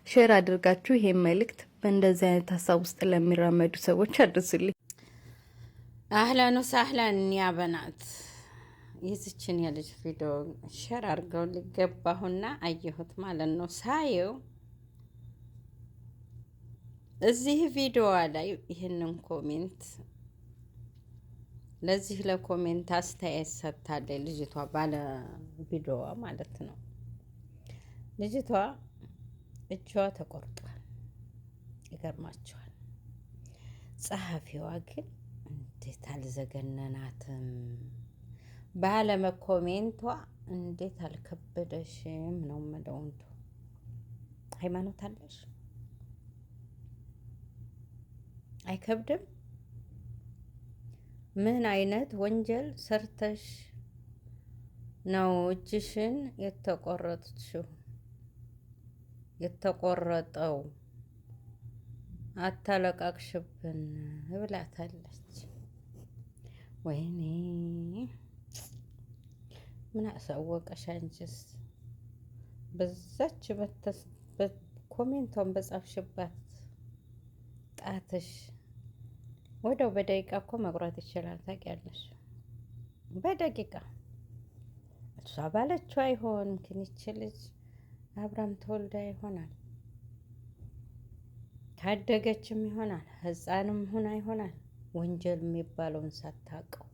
ሼር አድርጋችሁ ይሄን መልእክት በእንደዚህ አይነት ሀሳብ ውስጥ ለሚራመዱ ሰዎች አድርሱልኝ። አህላን ወሳህላን ያ በናት ይዝችን የልጅ ቪዲዮ ሼር አድርገው ሊገባሁና አየሁት ማለት ነው። ሳየው እዚህ ቪዲዮ ላይ ይህንን ኮሜንት ለዚህ ለኮሜንት አስተያየት ሰጥታለች ልጅቷ ባለ ቪዲዮዋ ማለት ነው። ልጅቷ እጇ ተቆርጧል። ይገርማቸዋል። ጸሐፊዋ ግን እንዴት አልዘገነናትም? ባለመኮሜንቷ እንዴት አልከበደሽም ነው መደውንቱ። ሃይማኖት አለሽ አይከብድም? ምን አይነት ወንጀል ሰርተሽ ነው እጅሽን የተቆረጠው? አታለቃቅሽብን ብላታለች። ወይኔ ምን አሳወቀሽ አንቺስ? በዛች ኮሜንቷን በጻፍሽባት ጣትሽ ወደው በደቂቃ እኮ መቁረጥ ይችላል። ታውቂያለሽ? በደቂቃ እሷ ባለችው አይሆን ግን ይች ልጅ አብራም ተወልዳ ይሆናል፣ ካደገችም ይሆናል፣ ህፃንም ሁና ይሆናል። ወንጀል የሚባለውን ሳታውቀው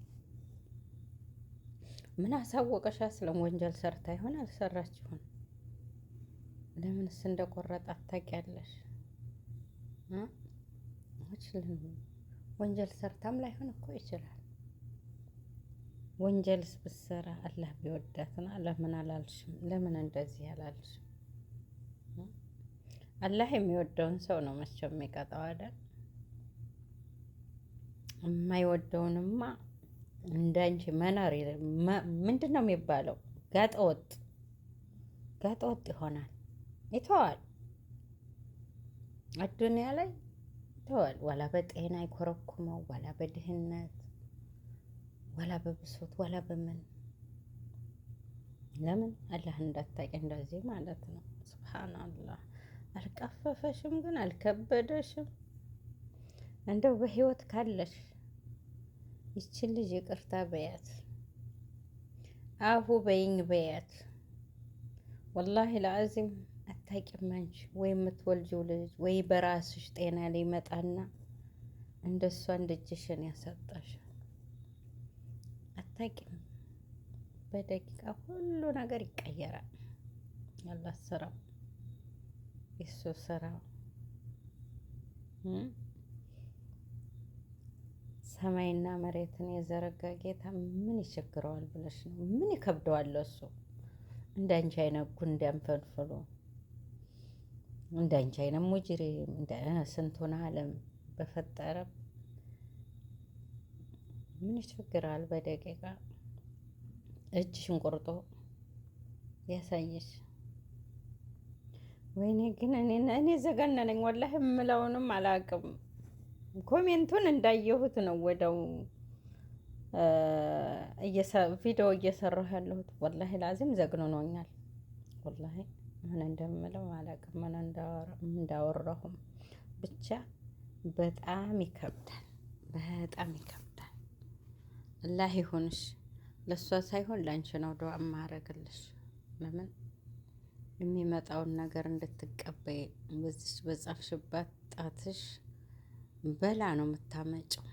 ምን አሳወቀሻ? ስለም ወንጀል ሰርታ ይሆን አልሰራች ይሆን? ለምንስ እንደቆረጣት ታውቂያለሽ? ወንጀል ሰርታም ላይሆን እኮ ይችላል። ወንጀልስ ብትሰራ አላህ ቢወዳትና ለምን አላልሽም? ለምን እንደዚህ አላልሽም? አላህ የሚወደውን ሰው ነው መቼም የሚቀጣው አይደል? የማይወደውንማ እንዳንቺ መናር ምንድን ነው የሚባለው? ጋጠወጥ ይሆናል። ይተዋል። አዱንያ ላይ ይተዋል። ዋላ በጤና አይኮረኩመው፣ ዋላ በድህነት፣ ዋላ በብሶት፣ ዋላ በምን። ለምን አላህ እንዳታቂ እንደዚህ ማለት ነው። ሱብሃንአላህ። አልቀፈፈሽም ግን አልከበደሽም? እንደው በህይወት ካለሽ ይችን ልጅ ይቅርታ በያት፣ አፉ በይኝ በያት። ወላሂ ለአዚም አታቂም አንቺ ወይ የምትወልጂው ልጅ ወይ በራስሽ ጤና ላይ መጣና እንደሷ እንደጅሽን ያሰጣሽ አታቂም። በደቂቃ ሁሉ ነገር ይቀየራል። አላህ ስራው የሱ ስራው። ሰማይና መሬትን የዘረጋ ጌታ ምን ይቸግረዋል ብለሽ ነው? ምን ይከብደዋል እሱ? እንዳንቺ አይነት ጉንዳን ፈንፍሎ እንዳንቺ አይነት ሙጅሪም ስንቱን ዓለም በፈጠረ ምን ይቸግራል? በደቂቃ እጅሽን ቆርጦ ያሳየሽ። ወይኔ ግን እኔ ዘገነነኝ ወላሂ። የምለውንም አላውቅም። ኮሜንቱን እንዳየሁት ነው ወደው ቪዲዮ እየሰራሁ ያለሁት። ወላሂ ላዚም ዘግኖኛል። ወላሂ ምን እንደምለው አላውቅም፣ ምን እንዳወራሁም ብቻ በጣም ይከብዳል፣ በጣም ይከብዳል። አላህ ይሁንሽ። ለእሷ ሳይሆን ላንቺ ነው ዱዓ ማረግልሽ። ለምን የሚመጣውን ነገር እንድትቀበይ በዚች በጻፍሽባት ጣትሽ በላ ነው የምታመጭው።